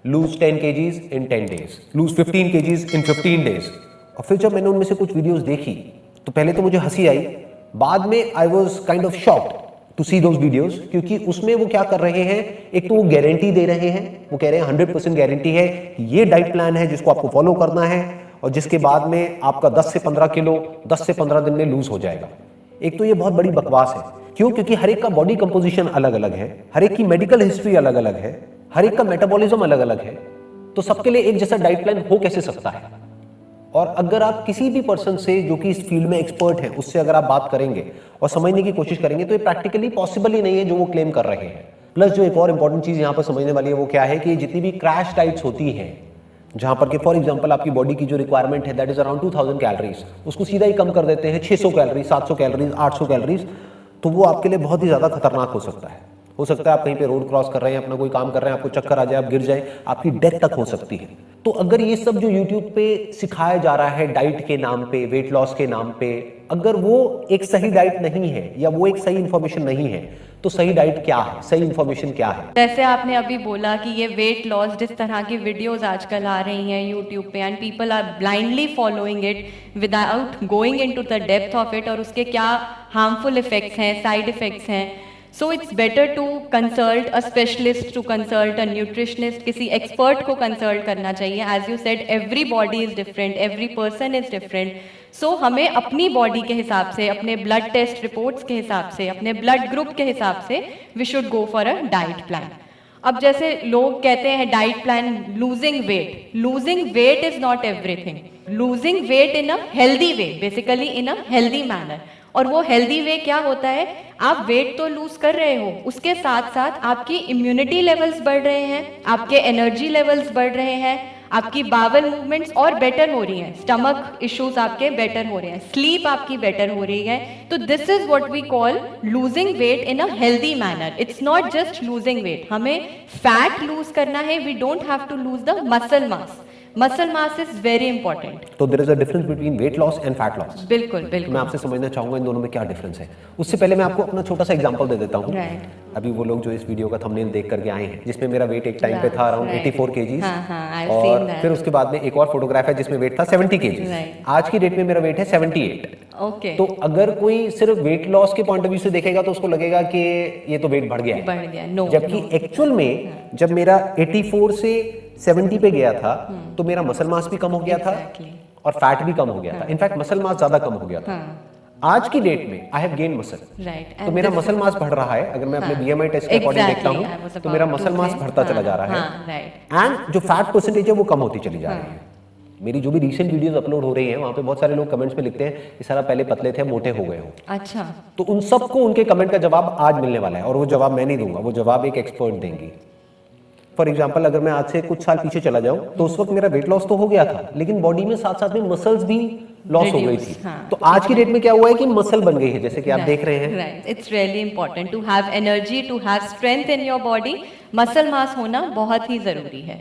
Loose 10 kgs इन 10 days, loose 15 kgs इन 15 days। और फिर जब मैंने उनमें से कुछ वीडियोस देखी तो पहले तो मुझे हंसी आई, बाद में I was kind of shocked to see those videos, क्योंकि उसमें वो क्या कर रहे हैं, एक तो वो गारंटी दे रहे हैं, वो कह रहे हैं 100% गारंटी है कि ये डाइट प्लान है जिसको आपको फॉलो करना है और जिसके बाद में आपका 10 से 15 किलो 10 से 15 दिन में लूज हो जाएगा। एक तो ये बहुत बड़ी बकवास है। क्यों? क्योंकि हर एक का बॉडी कंपोजिशन अलग अलग है, हर एक की मेडिकल हिस्ट्री अलग अलग है, हर एक का मेटाबॉलिज्म अलग अलग है, तो सबके लिए एक जैसा डाइट प्लान हो कैसे सकता है। और अगर आप किसी भी पर्सन से जो कि इस फील्ड में एक्सपर्ट है उससे अगर आप बात करेंगे और समझने की कोशिश करेंगे तो ये प्रैक्टिकली पॉसिबल ही नहीं है जो वो क्लेम कर रहे हैं। प्लस जो एक और इंपॉर्टेंट चीज यहाँ पर समझने वाली है वो क्या है कि जितनी भी क्रैश डाइट्स होती हैं जहां पर कि फॉर एग्जांपल आपकी बॉडी की जो रिक्वायरमेंट है दैट इज अराउंड 2000 कैलोरीज, उसको सीधा ही कम कर देते हैं 600 कैलोरीज, 700 कैलोरीज, 800 कैलोरीज, तो वो आपके लिए बहुत ही ज्यादा खतरनाक हो सकता है। हो सकता है आप कहीं पे रोड क्रॉस कर रहे हैं, अपना कोई काम कर रहे हैं, आपको चक्कर आ जाए, आप गिर जाए, आपकी डेथ तक हो सकती है। तो अगर ये सब जो यूट्यूब पे सिखाया जा रहा है डाइट के नाम पे, वेट लॉस के नाम पे, अगर वो एक सही डाइट नहीं है या वो एक सही इंफॉर्मेशन नहीं है तो सही डाइट क्या है, सही इंफॉर्मेशन क्या है? जैसे आपने अभी बोला कि ये वेट लॉस जिस तरह की वीडियोस आजकल आ रही हैं यूट्यूब पे and people are blindly following it without going into the depth of it, और उसके क्या हार्मफुल इफेक्ट्स हैं, साइड इफेक्ट्स हैं। So it's better to consult a specialist, to consult a nutritionist, किसी एक्सपर्ट को कंसल्ट करना चाहिए। As you said every body is different, every person is different. सो हमें अपनी बॉडी के हिसाब से, अपने ब्लड टेस्ट रिपोर्ट्स के हिसाब से, अपने ब्लड ग्रुप के हिसाब से we should go for a diet plan. अब जैसे लोग कहते हैं diet plan losing weight is not everything. Losing weight in a healthy way, basically in a healthy manner. और वो हेल्दी वे क्या होता है, आप वेट तो लूज कर रहे हो, उसके साथ साथ आपकी इम्यूनिटी लेवल्स बढ़ रहे हैं, आपके एनर्जी लेवल्स बढ़ रहे हैं, आपकी बावल मूवमेंट्स और बेटर हो रही हैं, स्टमक इश्यूज आपके बेटर हो रहे हैं, स्लीप आपकी बेटर हो रही है। तो this is what we call losing weight in a healthy manner. It's not just losing weight, हमें फैट लूज करना है, we don't have to lose the muscle mass. Muscle mass is very important. तो there is a difference between weight loss and fat loss. बिल्कुल तो बिल्कुल। मैं आपसे समझना चाहूंगा इन दोनों में क्या डिफरेंस है। उससे पहले मैं आपको अपना छोटा सा एग्जांपल दे देता हूँ। अभी वो लोग जो इस वीडियो का थंबनेल देख करके आए हैं जिसमें मेरा वेट एक टाइम पे था अराउंड 84 केजीज, और फिर उसके बाद में एक और फोटोग्राफ है जिसमें वेट था 70 केजीज। आज की डेट में मेरा वेट है 78। ओके। तो अगर कोई सिर्फ वेट लॉस के पॉइंट ऑफ व्यू से देखेगा तो उसको लगेगा कि ये तो वेट बढ़ गया है। नो, जबकि एक्चुअल में जब मेरा 84 से 70 पे गया था तो मेरा मसल मास भी कम हो गया था और फैट भी कम हो गया था। इनफैक्ट मसल मास ज्यादा कम हो गया था। आज की डेट में आई हैव गेन मसल, तो मेरा मसल मास बढ़ रहा है। अगर मैं अपने बीएमआई टेस्ट के अकॉर्डिंग देखता हूं तो मेरा मसल मास बढ़ता चला जा रहा है एंड जो फैट परसेंटेज है वो कम होती चली जा रही है। मेरी जो भी रीसेंट वीडियोस अपलोड हो रही हैं वहां पे बहुत सारे लोग कमेंट्स में लिखते हैं कि सर आप पहले पतले थे मोटे हो गए हो। अच्छा। तो उन सबको उनके कमेंट का जवाब आज मिलने वाला है और वो जवाब मैं नहीं दूंगा, वो जवाब एक एक्सपर्ट देंगी। फॉर एग्जाम्पल अगर मैं आज से कुछ साल पीछे चला जाऊं तो उस वक्त मेरा वेट लॉस तो हो गया था लेकिन बॉडी में साथ साथ में मसल्स भी लॉस हो गई थी। तो आज की डेट में क्या हुआ है कि मसल बन गई है जैसे कि आप देख रहे हैं। Right, it's really important to have energy, to have strength in your body. Muscle mass होना बहुत ही जरूरी है।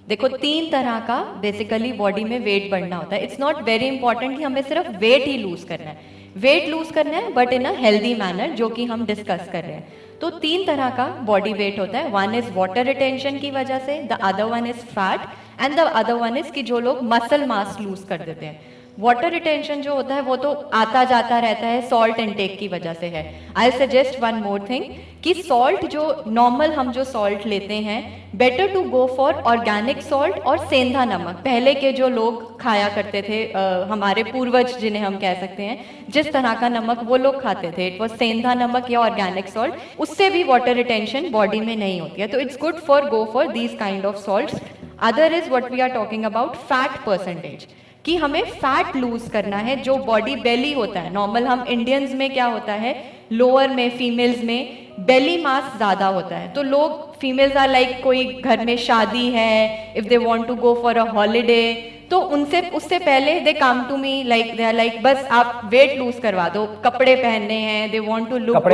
देखो 3 तरह का बेसिकली बॉडी में वेट बढ़ना होता है। इट्स नॉट वेरी इंपॉर्टेंट कि हमें सिर्फ वेट ही लूज करना है, वेट लूज करना है but in a healthy manner, जो कि हम डिस्कस कर रहे हैं। तो 3 तरह का बॉडी वेट होता है। वन इज वाटर रिटेंशन की वजह से, the other one is fat and the other one is कि जो लोग मसल मास लूज कर देते हैं। वाटर रिटेंशन जो होता है वो तो आता जाता रहता है, सॉल्ट इनटेक की वजह से है। I suggest one more thing कि सॉल्ट जो नॉर्मल हम जो सॉल्ट लेते हैं, better to go for organic salt और सेंधा नमक। पहले के जो लोग खाया करते थे, हमारे पूर्वज जिन्हें हम कह सकते हैं, जिस तरह का नमक वो लोग खाते थे, इट वॉज सेंधा नमक या ऑर्गेनिक सॉल्ट। उससे भी वाटर रिटेंशन बॉडी में नहीं होती है। तो it's good for go for these kind of salts. Other is what we are talking about fat percentage, कि हमें फैट लूज करना है। जो बॉडी बेली होता है, नॉर्मल हम इंडियंस में क्या होता है, लोअर में फीमेल्स में बेली मास ज्यादा होता है। तो लोग फीमेल्स आर लाइक कोई घर में शादी है, if they want to go for a holiday, तो उनसे उससे पहले they come to me like they are like बस आप वेट लूज करवा दो, कपड़े पहनने हैं, they want to look good,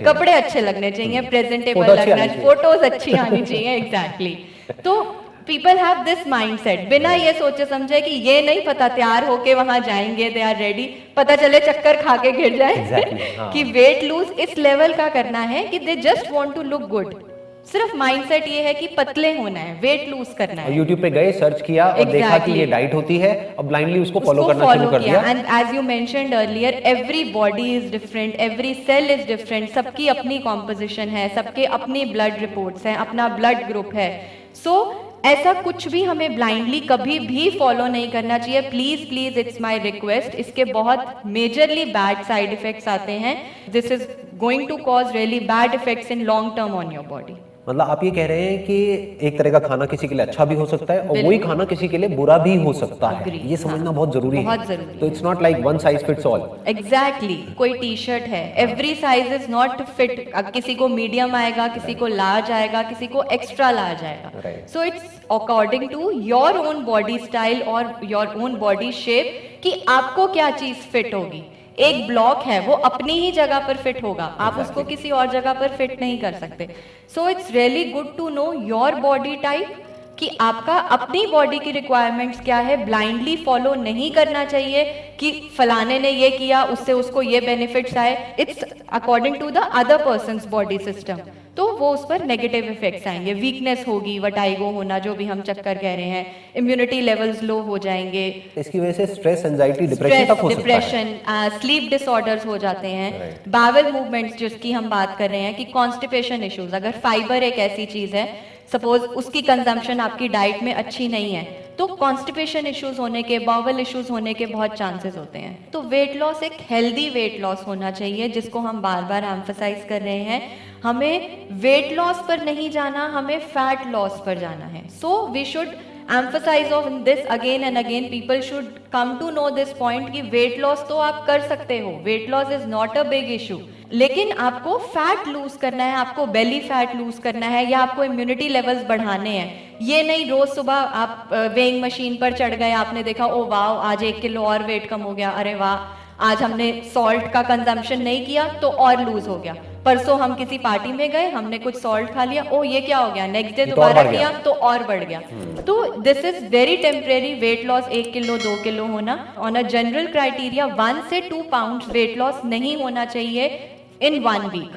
कपड़े अच्छे लगने चाहिए, प्रेजेंटेबल लगना, फोटोज अच्छी आनी चाहिए। एग्जैक्टली। तो पीपल हैव दिस माइंडसेट, बिना ये सोचे समझे कि ये नहीं पता तैयार होके वहां जाएंगे, दे आर रेडी, पता चले चक्कर खा के गिर जाए। कि वेट लूज इस लेवल का करना है कि they just want to look good, सिर्फ माइंडसेट ये है कि पतले होना है, वेट लूज करना और है। यूट्यूब पे गए, सर्च किया और देखा कि ये डाइट होती है और ब्लाइंडली उसको फॉलो करना शुरू कर दिया। And as you mentioned earlier, every body is different, every cell is different, सबकी अपनी कॉम्पोजिशन है, सबके अपनी ब्लड रिपोर्ट्स हैं, अपना ब्लड ग्रुप है। सो ऐसा कुछ भी हमें ब्लाइंडली कभी भी फॉलो नहीं करना चाहिए। Please please, it's my request. इसके बहुत मेजरली बैड साइड इफेक्ट्स आते हैं। This is going to cause really bad effects in long term on your body. मतलब आप ये कह रहे हैं कि एक तरह का खाना किसी के लिए अच्छा भी हो सकता है और वही खाना किसी के लिए बुरा भी हो सकता है। Agree, ये समझना बहुत जरूरी है। बहुत जरूरी तो it's not like one size fits all. Exactly कोई टी शर्ट है, every size is not fit. किसी को मीडियम आएगा, किसी को लार्ज आएगा, किसी को एक्स्ट्रा लार्ज आएगा। Right. So it's according to your own body style और योर ओन बॉडी शेप कि आपको क्या चीज फिट होगी। एक ब्लॉक है, वो अपनी ही जगह पर फिट होगा, आप उसको किसी और जगह पर फिट नहीं कर सकते। So it's really good to know your body type कि आपका अपनी बॉडी की रिक्वायरमेंट्स क्या है। ब्लाइंडली फॉलो नहीं करना चाहिए कि फलाने ने ये किया उससे उसको ये बेनिफिट्स आए। It's according to the other person's body system, तो वो उस पर नेगेटिव इफेक्ट्स आएंगे। वीकनेस होगी, वटाइगो होना, जो भी हम चक्कर कह रहे हैं, इम्यूनिटी लेवल्स लो हो जाएंगे, इसकी वजह से स्ट्रेस, एंजाइटी, डिप्रेशन तक हो सकता है। डिप्रेशन, स्लीप डिसऑर्डर्स हो जाते हैं। बावल मूवमेंट्स जिसकी हम बात कर रहे हैं कि कॉन्स्टिपेशन इश्यूज, अगर फाइबर एक ऐसी चीज है, सपोज उसकी कंजम्पशन आपकी डाइट में अच्छी नहीं है, तो कॉन्स्टिपेशन इश्यूज होने के, बावल इश्यूज होने के बहुत चांसेस होते हैं। तो वेट लॉस एक हेल्दी वेट लॉस होना चाहिए, जिसको हम बार बार एम्फसाइज कर रहे हैं। हमें वेट लॉस पर नहीं जाना, हमें फैट लॉस पर जाना है। So we should emphasize on this again and again. People should come to know this point कि weight loss तो आप कर सकते हो, weight loss is not a big issue, लेकिन आपको फैट लूज करना है, आपको बेली फैट लूज करना है, या आपको इम्यूनिटी लेवल्स बढ़ाने हैं। ये नहीं रोज सुबह आप वेइंग मशीन पर चढ़ गए, आपने देखा ओ वाह आज 1 किलो और वेट कम हो गया, अरे वाह आज हमने सॉल्ट का कंजम्पशन नहीं किया तो और लूज हो गया। परसों हम किसी पार्टी में गए, हमने कुछ सॉल्ट खा लिया, ओ ये क्या हो गया, नेक्स्ट डे दोबारा किया तो और बढ़ गया। तो this is very temporary. Weight loss 1 kilo 2 kilo होना, ऑन अ जनरल क्राइटेरिया 1 से 2 पाउंड्स वेट लॉस नहीं होना चाहिए इन 1 वीक।